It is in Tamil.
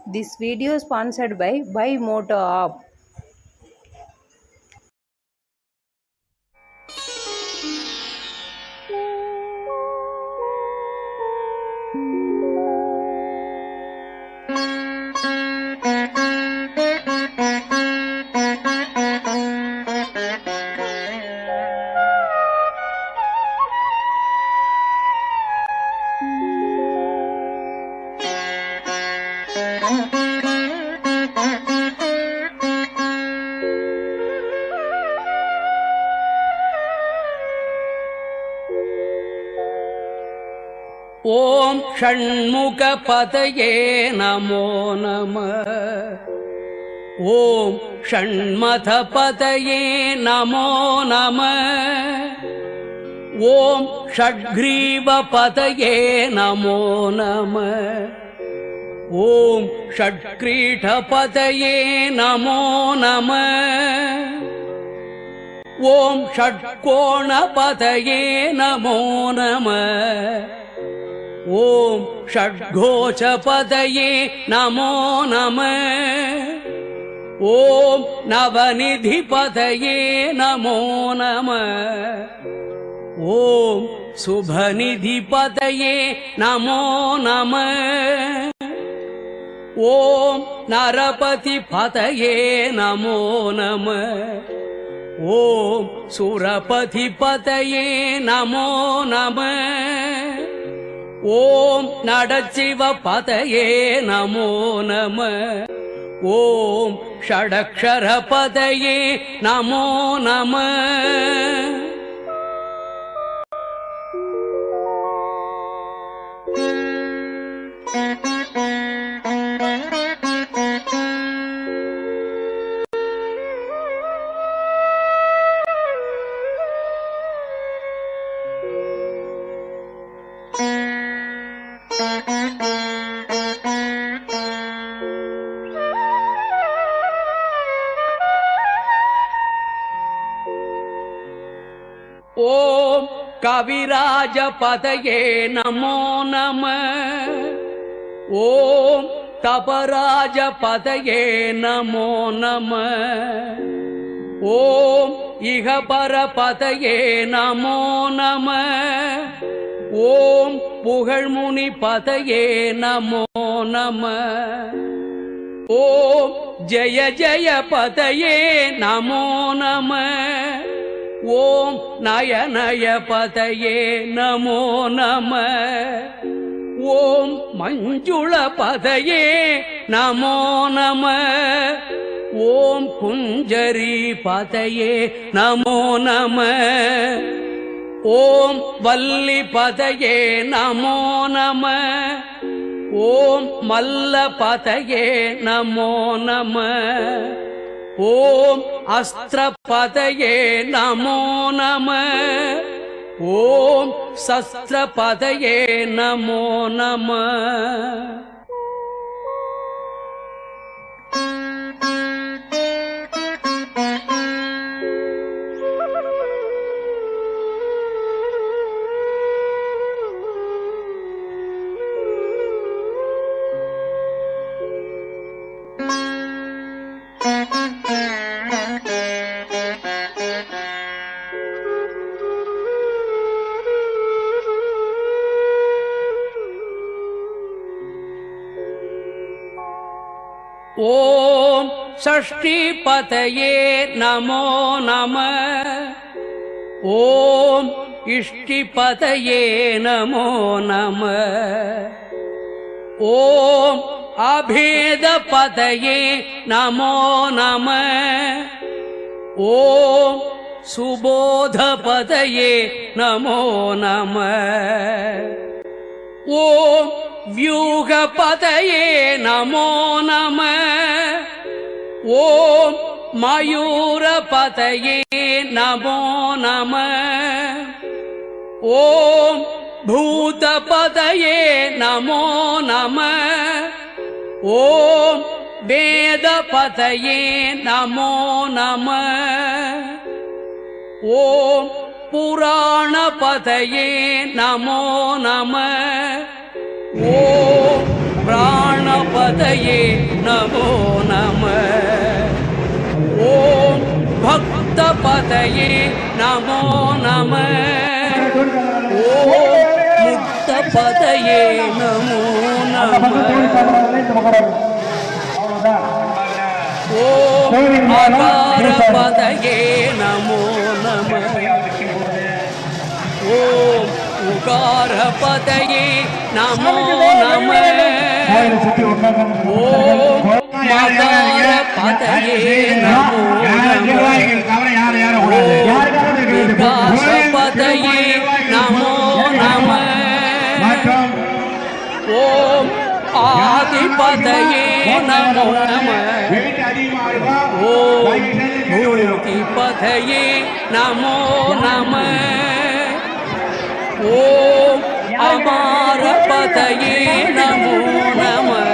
This video is sponsored by Moto App. ஓம் ஷண்முகபதயே நமோ நமः. ஓம் ஷண்மதபதயே நமோ நமः. ஓம் ஷட்க்ரீவபதயே நமோ நமः. ஓம் ஷட்க்ரீடபதயே நமோ நமः. ஓம் ஷட்கோணபதயே நமோ நமः. ஓம் ஷட்கோசபதயே நமோ நமः. ஓம் நவநிதிபதயே நமோ நமः. ஓம் சுபநிதிபதயே நமோ நமः. ஓம் நரபதிபதயே நமோ நமः. ஓம் சுரபதிபதயே நமோ நமः. ஓம் நடச்சிவபதயே நமோ நமः. ஓம் ஷடக்ஷரபதயே நமோ நமः. ஓம் கவிராஜபதயே நமோ நமः. ஓம் தபராஜபதயே நமோ நமः. ஓம் இகபரபதயே நமோ நமः. ஓம் புகழ்முனிபதயே நமோ நமः. ஓம் ஜய ஜயபதயே நமோ நமः. ஓம் நயநயபதயே நமோ நமः. ஓம் மஞ்சுளபதயே நமோ நமः. ஓம் குஞ்சரீபதயே நமோ நமः. ஓம் வல்லிபதயே நமோ நமः. ஓம் மல்லபதயே நமோ நமः. ஓம் அஸ்திரபதயே நமோ நமः. ஓம் சஸ்திரபதயே நமோ நமः. ஓம் ஷஷ்டிபதயே நமோ நமः. ஓம் இஷ்டிபதயே நமோ நமः. ஓம் அபேதபதயே நமோ நமः. ஓம் சுபோதபதயே நமோ நமः. ஓம் வியூகபதயே நமோ நமः. ஓம் மயூரபதயே நமோ நமः. ஓம் பூதபதயே நமோ நமः. ஓம் வேதபதயே நமோ நமः. ஓம் புராணபதயே நமோ நமः. ஓம் प्राणपतये नमो नमः ॐ भक्तपतये नमो नमः ॐ मुक्तपतये नमो नमः ॐ अकारपतये नमो नमः ॐ उकारपतये नमो नमः ॐ मकारपतये नमो नमः ॐ विकासपतये नमो नमः ॐ आदिपतये नमो नमः ॐ भूतिपतये नमो नमः ॐ अमारपतये नमो नमः